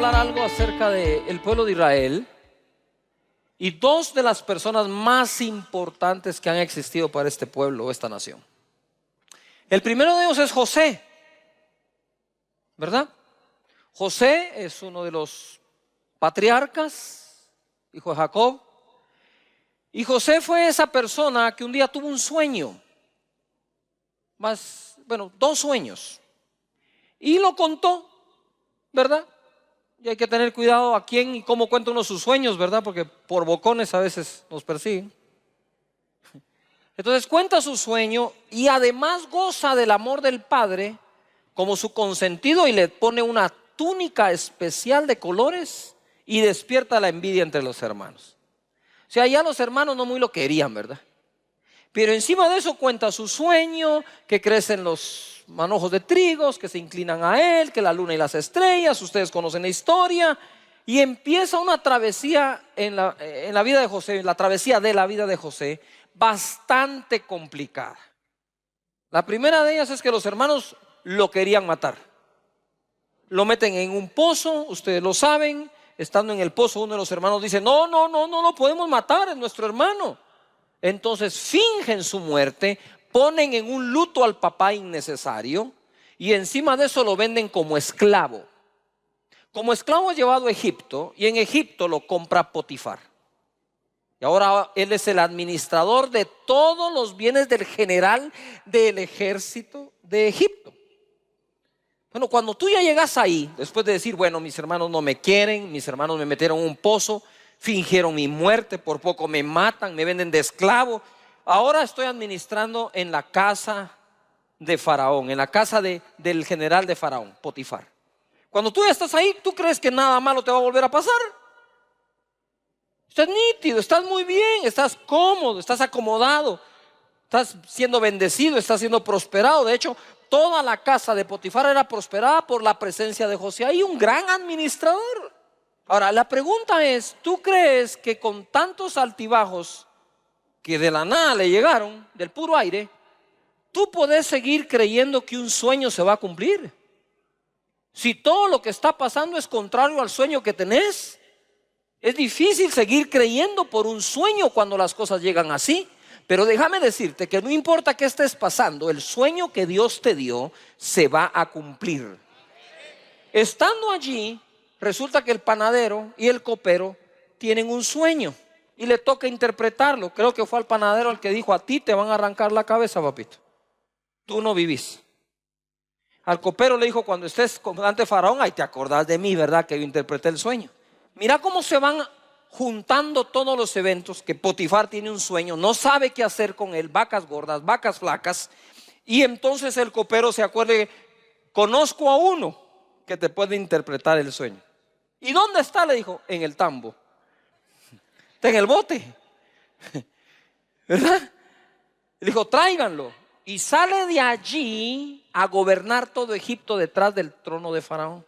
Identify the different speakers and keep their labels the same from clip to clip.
Speaker 1: hablar algo acerca del pueblo de Israel y dos de las personas más importantes que han existido para este pueblo o esta nación. El primero de ellos es José, ¿verdad? José es uno de los patriarcas, hijo de Jacob. Y José fue esa persona que un día tuvo un sueño, dos sueños, y lo contó, ¿verdad? Y hay que tener cuidado a quién y cómo cuenta uno sus sueños, ¿verdad? Porque por bocones a veces nos persiguen. Entonces cuenta su sueño y además goza del amor del Padre como su consentido y le pone una túnica especial de colores y despierta la envidia entre los hermanos. O sea, ya los hermanos no muy lo querían, ¿verdad? Pero encima de eso cuenta su sueño, que crecen los manojos de trigos, que se inclinan a él, que la luna y las estrellas, ustedes conocen la historia. Y empieza una travesía en la vida de José, la travesía de la vida de José, bastante complicada. La primera de ellas es que los hermanos lo querían matar. Lo meten en un pozo, ustedes lo saben. Estando en el pozo, uno de los hermanos dice: no lo podemos matar, es nuestro hermano. Entonces fingen su muerte, ponen en un luto al papá innecesario y encima de eso lo venden como esclavo. Como esclavo es llevado a Egipto y en Egipto lo compra Potifar. Y ahora él es el administrador de todos los bienes del general del ejército de Egipto. Bueno, cuando tú ya llegas ahí, después de decir: bueno, mis hermanos no me quieren, mis hermanos me metieron en un pozo, fingieron mi muerte, por poco me matan, me venden de esclavo. Ahora estoy administrando en la casa de Faraón, en la casa del general de Faraón, Potifar. Cuando tú ya estás ahí, ¿tú crees que nada malo te va a volver a pasar? Estás nítido, estás muy bien, estás cómodo, estás acomodado, estás siendo bendecido, estás siendo prosperado. De hecho, toda la casa de Potifar era prosperada por la presencia de José ahí, un gran administrador. Ahora, la pregunta es: ¿tú crees que con tantos altibajos que de la nada le llegaron, del puro aire, tú podés seguir creyendo que un sueño se va a cumplir? Si todo lo que está pasando es contrario al sueño que tenés, es difícil seguir creyendo por un sueño cuando las cosas llegan así. Pero déjame decirte que no importa qué estés pasando, el sueño que Dios te dio se va a cumplir. Estando allí, resulta que el panadero y el copero tienen un sueño y le toca interpretarlo. Creo que fue al panadero el que dijo: a ti te van a arrancar la cabeza, papito, tú no vivís. Al copero le dijo: cuando estés ante Faraón, ahí te acordás de mí, ¿verdad? Que yo interpreté el sueño. Mira cómo se van juntando todos los eventos. Que Potifar tiene un sueño, no sabe qué hacer con él, vacas gordas, vacas flacas. Y entonces el copero se acuerda: conozco a uno que te puede interpretar el sueño. ¿Y dónde está? Le dijo: en el tambo, está en el bote, ¿verdad? Le dijo: tráiganlo. Y sale de allí a gobernar todo Egipto detrás del trono de Faraón.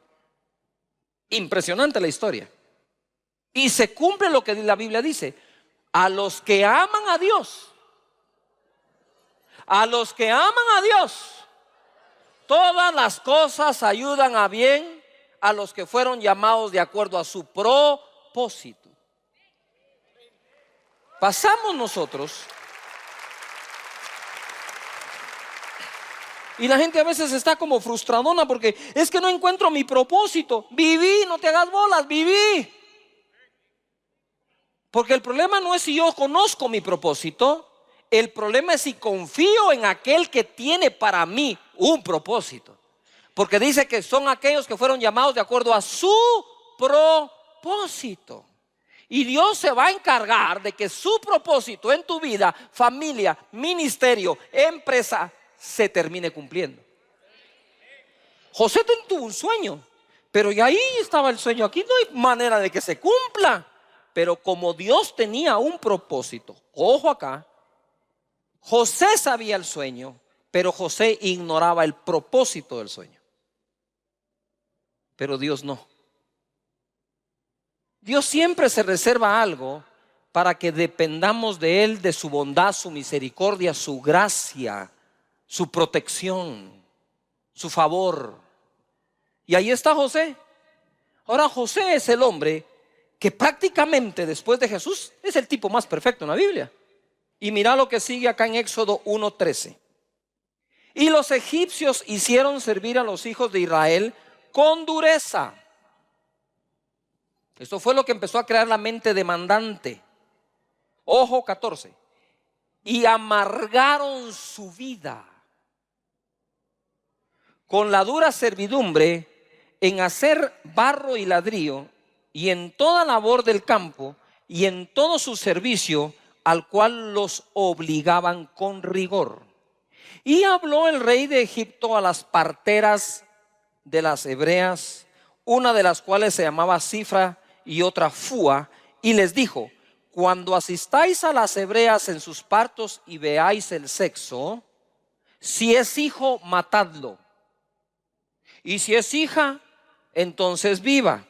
Speaker 1: Impresionante la historia. Y se cumple lo que la Biblia dice: a los que aman a Dios, todas las cosas ayudan a bien a los que fueron llamados de acuerdo a su propósito. Pasamos nosotros, y la gente a veces está como frustradona porque es que no encuentro mi propósito. Viví, no te hagas bolas, viví. Porque el problema no es si yo conozco mi propósito, el problema es si confío en aquel que tiene para mí un propósito. Porque dice que son aquellos que fueron llamados de acuerdo a su propósito. Y Dios se va a encargar de que su propósito en tu vida, familia, ministerio, empresa, se termine cumpliendo. José tuvo un sueño, pero y ahí estaba el sueño. Aquí no hay manera de que se cumpla. Pero como Dios tenía un propósito, ojo acá, José sabía el sueño, pero José ignoraba el propósito del sueño. Pero Dios no. Dios siempre se reserva algo para que dependamos de Él, de su bondad, su misericordia, su gracia, su protección, su favor. Y ahí está José. Ahora José es el hombre que prácticamente después de Jesús es el tipo más perfecto en la Biblia. Y mira lo que sigue acá en Éxodo 1:13. Y los egipcios hicieron servir a los hijos de Israel con dureza. Esto fue lo que empezó a crear la mente demandante. Ojo, 14. Y amargaron su vida con la dura servidumbre en hacer barro y ladrillo, y en toda labor del campo, y en todo su servicio, al cual los obligaban con rigor. Y habló el rey de Egipto a las parteras de las hebreas, una de las cuales se llamaba Cifra y otra Fua, y les dijo: cuando asistáis a las hebreas en sus partos y veáis el sexo, si es hijo, matadlo, y si es hija, entonces viva.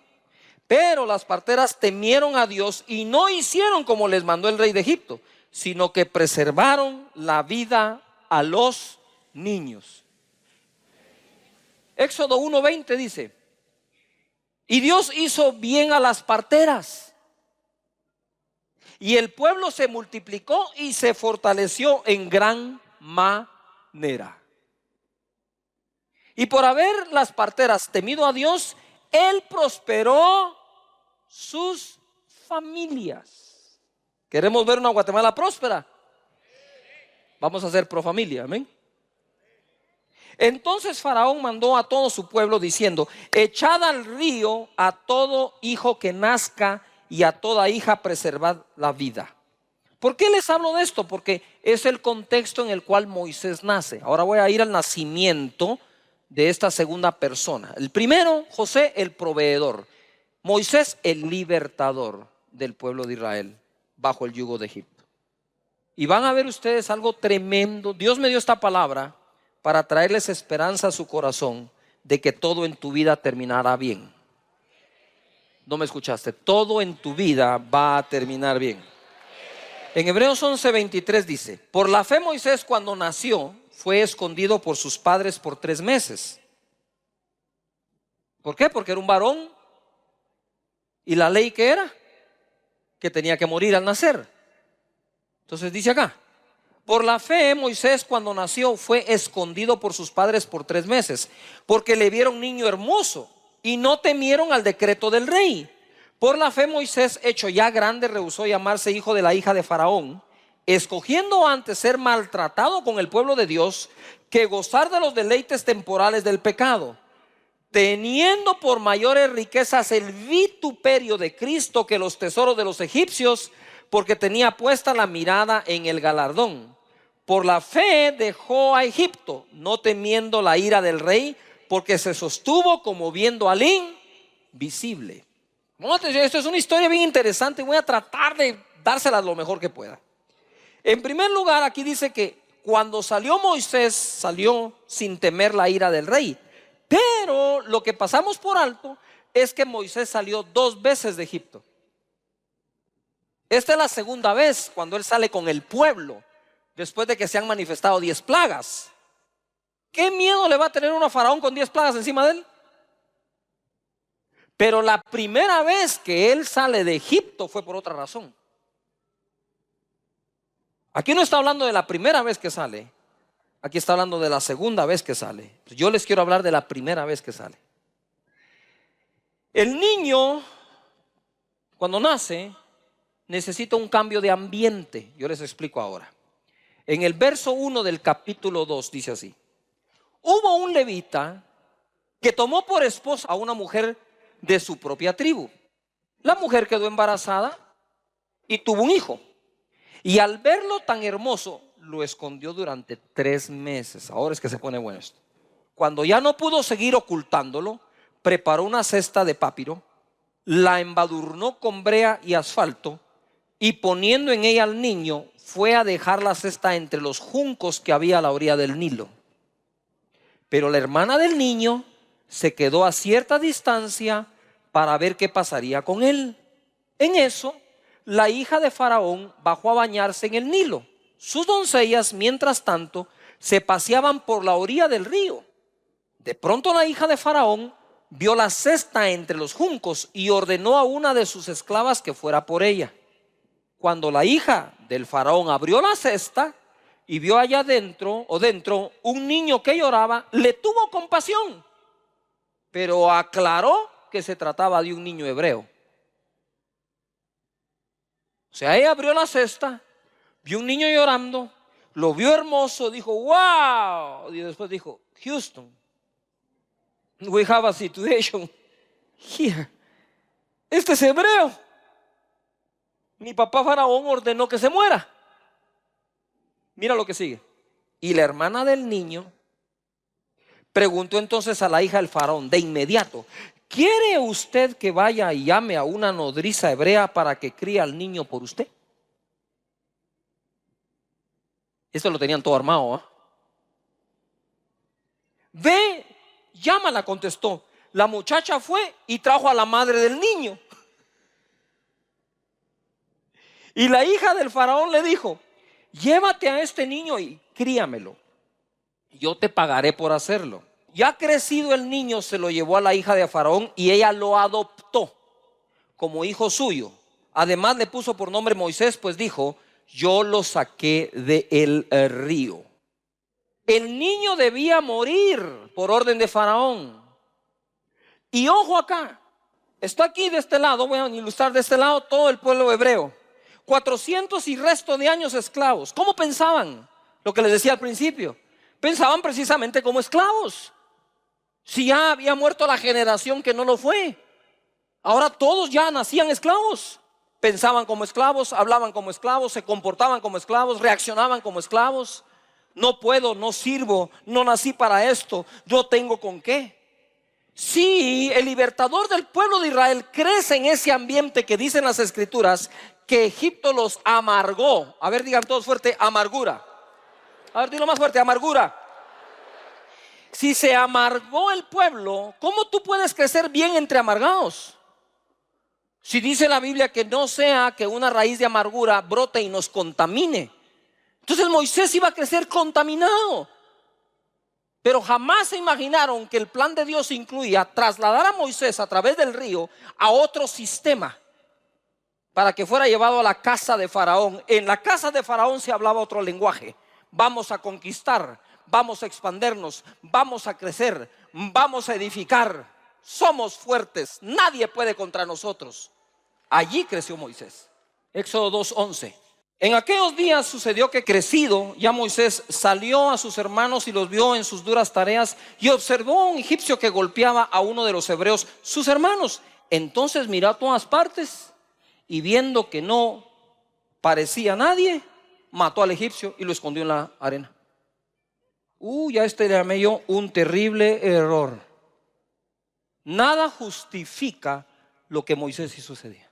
Speaker 1: Pero las parteras temieron a Dios y no hicieron como les mandó el rey de Egipto, sino que preservaron la vida a los niños. Éxodo 1:20 dice: y Dios hizo bien a las parteras, y el pueblo se multiplicó y se fortaleció en gran manera. Y por haber las parteras temido a Dios, Él prosperó sus familias. ¿Queremos ver una Guatemala próspera? Vamos a ser pro familia, amén. Entonces Faraón mandó a todo su pueblo diciendo: echad al río a todo hijo que nazca y a toda hija preservad la vida. ¿Por qué les hablo de esto? Porque es el contexto en el cual Moisés nace. Ahora voy a ir al nacimiento de esta segunda persona. El primero, José, el proveedor. Moisés, el libertador del pueblo de Israel bajo el yugo de Egipto. Y van a ver ustedes algo tremendo. Dios me dio esta palabra para traerles esperanza a su corazón de que todo en tu vida terminará bien. No me escuchaste. Todo en tu vida va a terminar bien. En Hebreos 11:23 dice: por la fe Moisés, cuando nació, fue escondido por sus padres por 3 meses. ¿Por qué? Porque era un varón. ¿Y la ley qué era? Que tenía que morir al nacer. Entonces dice acá: por la fe Moisés, cuando nació, fue escondido por sus padres por 3 meses, porque le vieron niño hermoso y no temieron al decreto del rey. Por la fe Moisés, hecho ya grande, rehusó llamarse hijo de la hija de Faraón, escogiendo antes ser maltratado con el pueblo de Dios que gozar de los deleites temporales del pecado, teniendo por mayores riquezas el vituperio de Cristo que los tesoros de los egipcios, porque tenía puesta la mirada en el galardón. Por la fe dejó a Egipto, no temiendo la ira del rey, porque se sostuvo como viendo al invisible. Esto es una historia bien interesante. Voy a tratar de dársela lo mejor que pueda. En primer lugar, aquí dice que cuando salió Moisés, salió sin temer la ira del rey. Pero lo que pasamos por alto es que Moisés salió 2 veces de Egipto. Esta es la segunda vez cuando él sale con el pueblo, después de que se han manifestado 10 plagas. ¿Qué miedo le va a tener uno a Faraón con 10 plagas encima de él? Pero la primera vez que él sale de Egipto fue por otra razón. Aquí no está hablando de la primera vez que sale, aquí está hablando de la segunda vez que sale. Yo les quiero hablar de la primera vez que sale. El niño, cuando nace, necesita un cambio de ambiente. Yo les explico ahora. En el verso 1 del capítulo 2 dice así: hubo un levita que tomó por esposa a una mujer de su propia tribu. La mujer quedó embarazada y tuvo un hijo. Y al verlo tan hermoso, lo escondió durante 3 meses. Ahora es que se pone bueno esto. Cuando ya no pudo seguir ocultándolo, preparó una cesta de papiro, la embadurnó con brea y asfalto, y poniendo en ella al niño, fue a dejar la cesta entre los juncos que había a la orilla del Nilo. Pero la hermana del niño se quedó a cierta distancia para ver qué pasaría con él. En eso, la hija de Faraón bajó a bañarse en el Nilo. Sus doncellas, mientras tanto, se paseaban por la orilla del río. De pronto la hija de Faraón vio la cesta entre los juncos y ordenó a una de sus esclavas que fuera por ella. Cuando la hija del faraón abrió la cesta y vio allá dentro un niño que lloraba, le tuvo compasión, pero aclaró que se trataba de un niño hebreo. O sea, ella abrió la cesta, vio un niño llorando, lo vio hermoso, dijo, wow, y después dijo, Houston, we have a situation here. Este es hebreo. Mi papá faraón ordenó que se muera. Mira lo que sigue. Y la hermana del niño preguntó entonces a la hija del faraón de inmediato, ¿quiere usted que vaya y llame a una nodriza hebrea para que críe al niño por usted? Esto lo tenían todo armado, ¿eh? Ve, llámala, contestó. La muchacha fue y trajo a la madre del niño. Y la hija del faraón le dijo, llévate a este niño y críamelo. Yo te pagaré por hacerlo. Ya crecido el niño, se lo llevó a la hija de faraón y ella lo adoptó como hijo suyo. Además le puso por nombre Moisés, pues dijo, yo lo saqué del río. El niño debía morir por orden de faraón. Y ojo acá, está aquí de este lado, voy a ilustrar de este lado todo el pueblo hebreo. 400 y resto de años esclavos. ¿Cómo pensaban? Lo que les decía al principio. Pensaban precisamente como esclavos. Si ya había muerto la generación que no lo fue, ahora todos ya nacían esclavos. Pensaban como esclavos, hablaban como esclavos, se comportaban como esclavos, reaccionaban como esclavos. No puedo, no sirvo, no nací para esto, yo tengo con qué. Sí, el libertador del pueblo de Israel crece en ese ambiente que dicen las escrituras que Egipto los amargó. A ver, digan todos fuerte, amargura. A ver, dilo más fuerte, amargura. Si se amargó el pueblo, ¿cómo tú puedes crecer bien entre amargados? Si dice la Biblia que no sea que una raíz de amargura brote y nos contamine. Entonces Moisés iba a crecer contaminado. Pero jamás se imaginaron que el plan de Dios incluía trasladar a Moisés a través del río a otro sistema para que fuera llevado a la casa de Faraón. En la casa de Faraón se hablaba otro lenguaje. Vamos a conquistar, vamos a expandernos, vamos a crecer, vamos a edificar. Somos fuertes, nadie puede contra nosotros. Allí creció Moisés. Éxodo 2:11. En aquellos días sucedió que crecido ya Moisés salió a sus hermanos y los vio en sus duras tareas y observó a un egipcio que golpeaba a uno de los hebreos, sus hermanos. Entonces miró a todas partes y viendo que no parecía nadie, mató al egipcio y lo escondió en la arena. Ya le llamé yo un terrible error. Nada justifica lo que Moisés hizo ese día.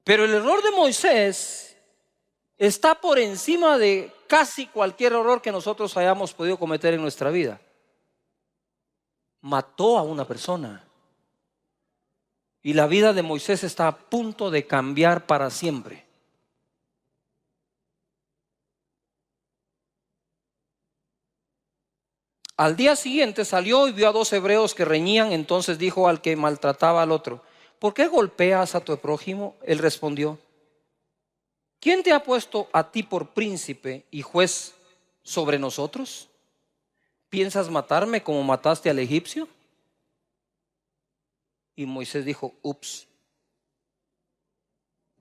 Speaker 1: Pero el error de Moisés está por encima de casi cualquier error que nosotros hayamos podido cometer en nuestra vida. Mató a una persona. Y la vida de Moisés está a punto de cambiar para siempre. Al día siguiente salió y vio a dos hebreos que reñían. Entonces dijo al que maltrataba al otro, ¿por qué golpeas a tu prójimo? Él respondió, ¿quién te ha puesto a ti por príncipe y juez sobre nosotros? ¿Piensas matarme como mataste al egipcio? Y Moisés dijo, ups.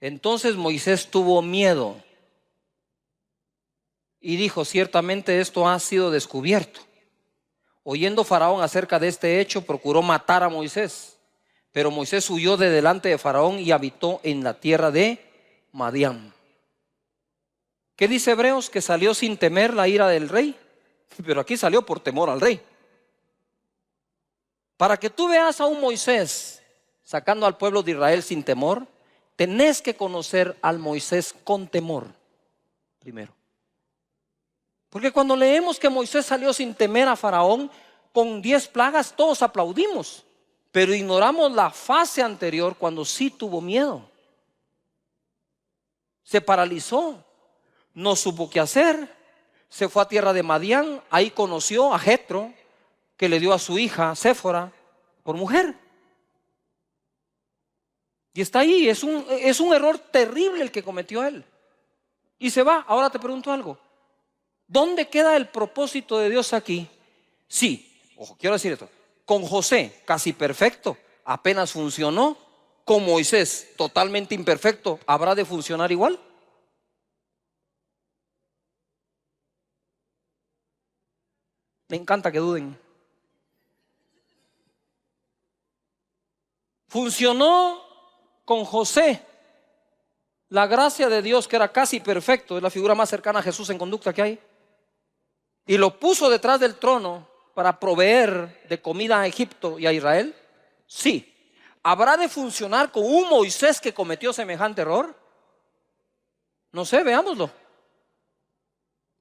Speaker 1: Entonces Moisés tuvo miedo y dijo, ciertamente esto ha sido descubierto. Oyendo Faraón acerca de este hecho, procuró matar a Moisés. Pero Moisés huyó de delante de Faraón y habitó en la tierra de Madián. ¿Qué dice Hebreos? Que salió sin temer la ira del rey. Pero aquí salió por temor al rey. Para que tú veas a un Moisés sacando al pueblo de Israel sin temor, tenés que conocer al Moisés con temor primero. Porque cuando leemos que Moisés salió sin temer a Faraón con 10 plagas, todos aplaudimos. Pero ignoramos la fase anterior cuando sí tuvo miedo. Se paralizó, no supo qué hacer, se fue a tierra de Madián, ahí conoció a Jetro, que le dio a su hija Séfora por mujer. Y está ahí, es un error terrible el que cometió él. Y se va. Ahora te pregunto algo. ¿Dónde queda el propósito de Dios aquí? Sí, ojo, quiero decir esto. Con José, casi perfecto, apenas funcionó. Con Moisés, totalmente imperfecto, ¿habrá de funcionar igual? Me encanta que duden. Funcionó con José. La gracia de Dios, que era casi perfecto, es la figura más cercana a Jesús en conducta que hay. Y lo puso detrás del trono para proveer de comida a Egipto y a Israel. Sí. ¿Habrá de funcionar con un Moisés que cometió semejante error? No sé, veámoslo.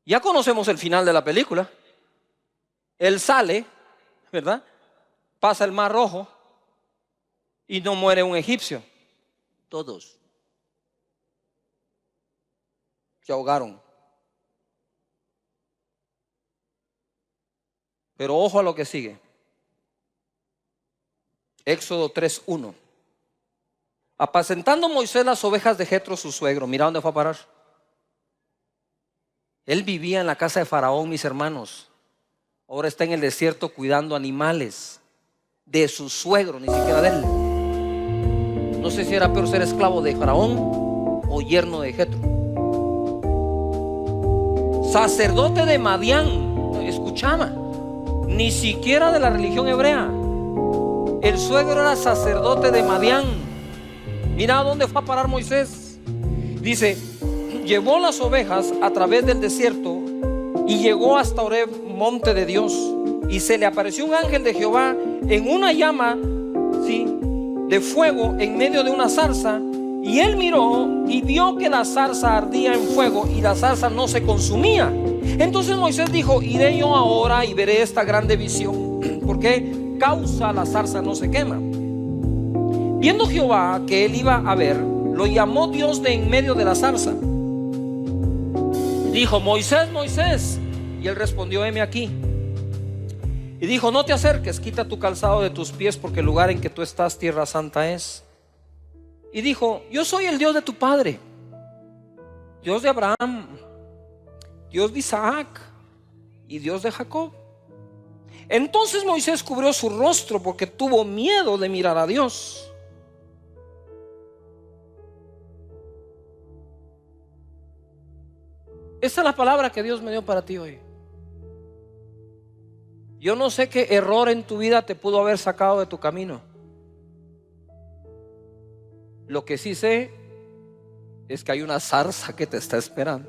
Speaker 1: Ya conocemos el final de la película. Él sale, ¿verdad? Pasa el Mar Rojo y no muere un egipcio. Todos se ahogaron. Pero ojo a lo que sigue. Éxodo 3:1. Apacentando Moisés las ovejas de Jetro su suegro. Mira dónde fue a parar. Él vivía en la casa de Faraón, mis hermanos. Ahora está en el desierto cuidando animales de su suegro, ni siquiera de él. No sé si era peor ser esclavo de Faraón o yerno de Jetro. Sacerdote de Madián. Escuchaba, ni siquiera de la religión hebrea. El suegro era sacerdote de Madián. Mira dónde fue a parar Moisés. Dice, llevó las ovejas a través del desierto y llegó hasta Horeb, monte de Dios. Y se le apareció un ángel de Jehová en una llama, ¿sí?, de fuego en medio de una zarza. Y él miró y vio que la zarza ardía en fuego y la zarza no se consumía. Entonces Moisés dijo, iré yo ahora y veré esta grande visión. ¿Por qué causa la zarza no se quema? Viendo Jehová que él iba a ver, lo llamó Dios de en medio de la zarza. Dijo, Moisés, Moisés. Y él respondió, heme aquí. Y dijo, no te acerques, quita tu calzado de tus pies, porque el lugar en que tú estás, tierra santa es. Y dijo, yo soy el Dios de tu padre, Dios de Abraham, Dios de Isaac y Dios de Jacob. Entonces Moisés cubrió su rostro porque tuvo miedo de mirar a Dios. Esa es la palabra que Dios me dio para ti hoy. Yo no sé qué error en tu vida te pudo haber sacado de tu camino. Lo que sí sé es que hay una zarza que te está esperando.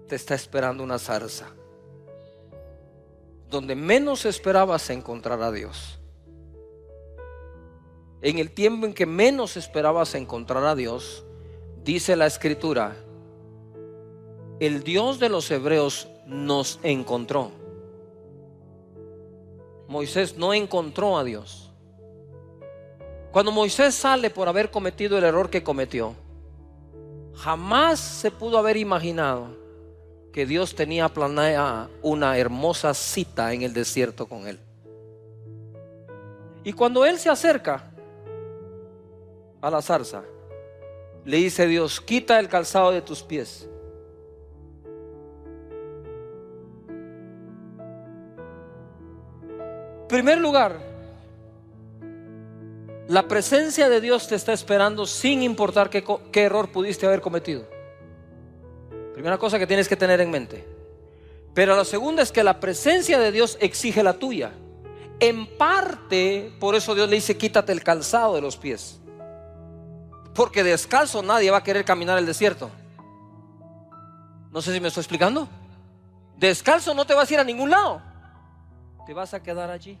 Speaker 1: Te está esperando una zarza. Donde menos esperabas encontrar a Dios. En el tiempo en que menos esperabas encontrar a Dios, dice la Escritura, el Dios de los hebreos nos encontró. Moisés no encontró a Dios. Cuando Moisés sale por haber cometido el error que cometió, jamás se pudo haber imaginado que Dios tenía planeada una hermosa cita en el desierto con él. Y cuando él se acerca a la zarza, le dice Dios, quita el calzado de tus pies. En primer lugar, la presencia de Dios te está esperando sin importar qué error pudiste haber cometido. Primera cosa que tienes que tener en mente. Pero la segunda es que la presencia de Dios exige la tuya. En parte, por eso Dios le dice, quítate el calzado de los pies. Porque descalzo nadie va a querer caminar el desierto. No sé si me estoy explicando. Descalzo no te vas a ir a ningún lado. Te vas a quedar allí.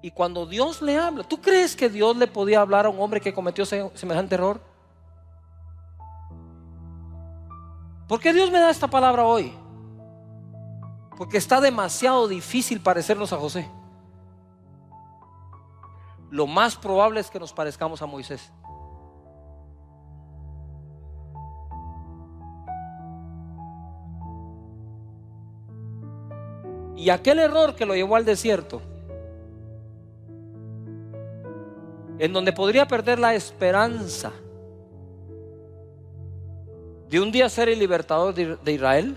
Speaker 1: Y cuando Dios le habla, ¿tú crees que Dios le podía hablar a un hombre que cometió semejante error? ¿Por qué Dios me da esta palabra hoy? Porque está demasiado difícil parecernos a José. Lo más probable es que nos parezcamos a Moisés. Y aquel error que lo llevó al desierto, en donde podría perder la esperanza de un día ser el libertador de Israel,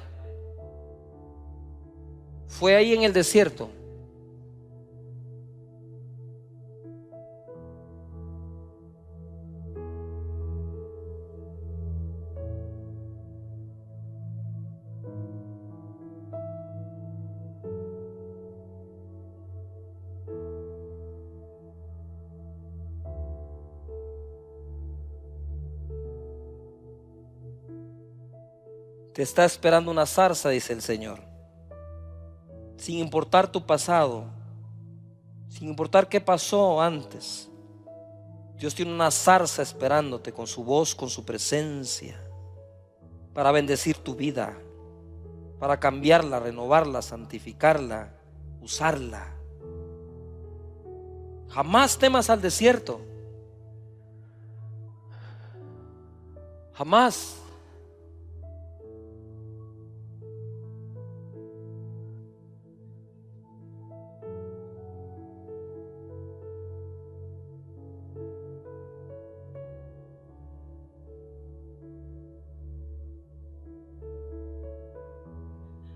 Speaker 1: fue ahí en el desierto. Te está esperando una zarza, dice el Señor. Sin importar tu pasado, sin importar qué pasó antes, Dios tiene una zarza esperándote con su voz, con su presencia, para bendecir tu vida, para cambiarla, renovarla, santificarla, usarla. Jamás temas al desierto. Jamás.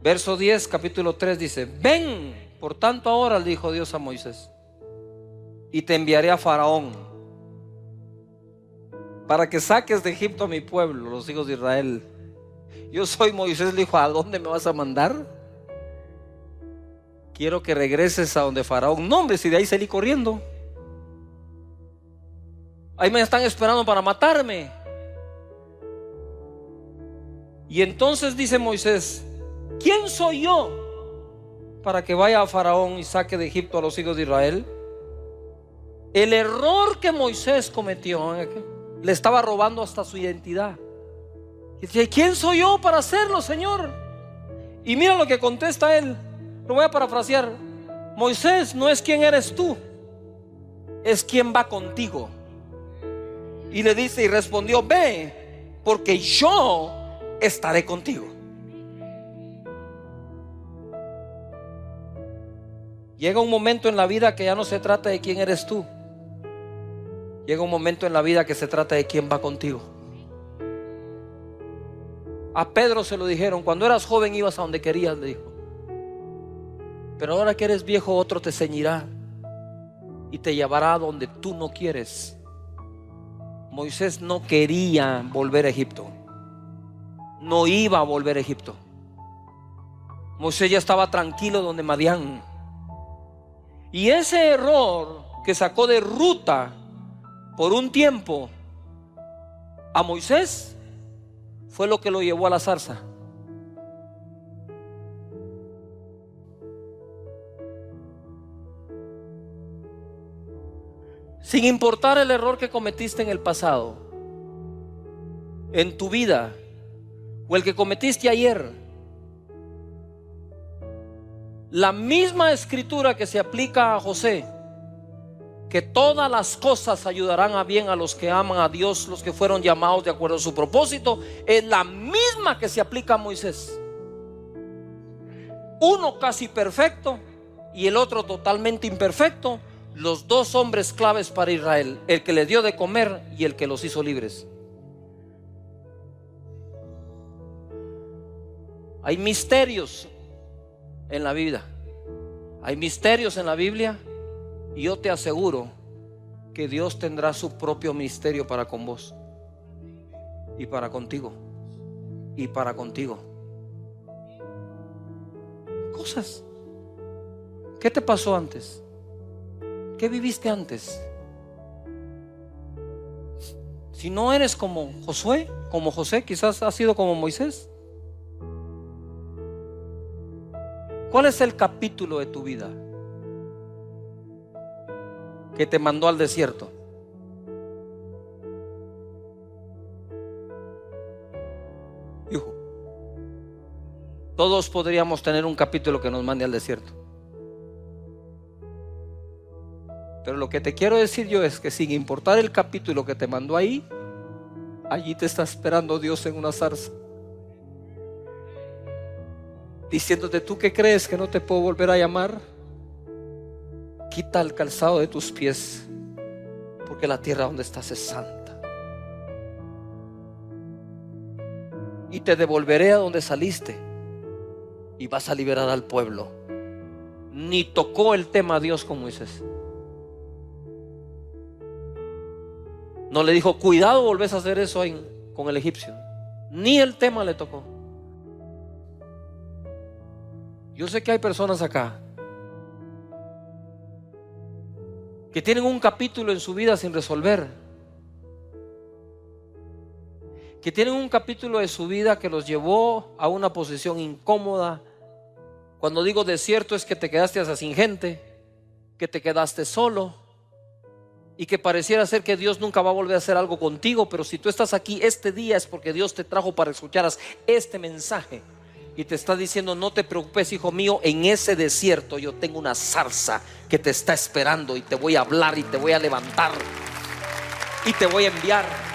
Speaker 1: Verso 10, capítulo 3 dice: ven, por tanto ahora, le dijo Dios a Moisés, y te enviaré a Faraón para que saques de Egipto a mi pueblo, los hijos de Israel. Yo soy Moisés, le dijo: ¿a dónde me vas a mandar? Quiero que regreses a donde Faraón. No, hombre, si de ahí salí corriendo. Ahí me están esperando para matarme. Y entonces dice Moisés: ¿quién soy yo para que vaya a Faraón y saque de Egipto a los hijos de Israel? El error que Moisés cometió le estaba robando hasta su identidad. Y dice: ¿quién soy yo para hacerlo, Señor? Y mira lo que contesta él. Lo voy a parafrasear. Moisés, no es quién eres tú, es quién va contigo. Y le dice, y respondió: ve, porque yo estaré contigo. Llega un momento en la vida que ya no se trata de quién eres tú. Llega un momento en la vida que se trata de quién va contigo. A Pedro se lo dijeron: cuando eras joven ibas a donde querías, le dijo, pero ahora que eres viejo otro te ceñirá y te llevará a donde tú no quieres. Moisés no quería volver a Egipto. No iba a volver a Egipto. Moisés ya estaba tranquilo donde Madián. Y ese error que sacó de ruta por un tiempo a Moisés fue lo que lo llevó a la zarza. Sin importar el error que cometiste en el pasado, en tu vida, o el que cometiste ayer, la misma escritura que se aplica a José, que todas las cosas ayudarán a bien a los que aman a Dios, los que fueron llamados de acuerdo a su propósito, es la misma que se aplica a Moisés. Uno casi perfecto y el otro totalmente imperfecto, los dos hombres claves para Israel, el que les dio de comer y el que los hizo libres. Hay misterios en la vida, hay misterios en la Biblia, y yo te aseguro que Dios tendrá su propio misterio para con vos y para contigo y para contigo. Cosas. ¿Qué te pasó antes? ¿Qué viviste antes? Si no eres como Josué, como José, quizás has sido como Moisés. ¿Cuál es el capítulo de tu vida que te mandó al desierto? Hijo, todos podríamos tener un capítulo que nos mande al desierto. Pero lo que te quiero decir yo es que sin importar el capítulo que te mandó ahí, allí te está esperando Dios en una zarza. diciéndote: ¿tú qué crees que no te puedo volver a llamar? Quita el calzado de tus pies, porque la tierra donde estás es santa. Y te devolveré a donde saliste y vas a liberar al pueblo. Ni tocó el tema a Dios con Moisés. No le dijo: cuidado, volvés a hacer eso con el egipcio. Ni el tema le tocó. Yo sé que hay personas acá que tienen un capítulo en su vida sin resolver, que tienen un capítulo de su vida que los llevó a una posición incómoda. Cuando digo desierto es que te quedaste hasta sin gente, que te quedaste solo y que pareciera ser que Dios nunca va a volver a hacer algo contigo. Pero si tú estás aquí este día es porque Dios te trajo para que escucharas este mensaje y te está diciendo: no te preocupes, hijo mío, en ese desierto yo tengo una zarza que te está esperando y te voy a hablar y te voy a levantar y te voy a enviar.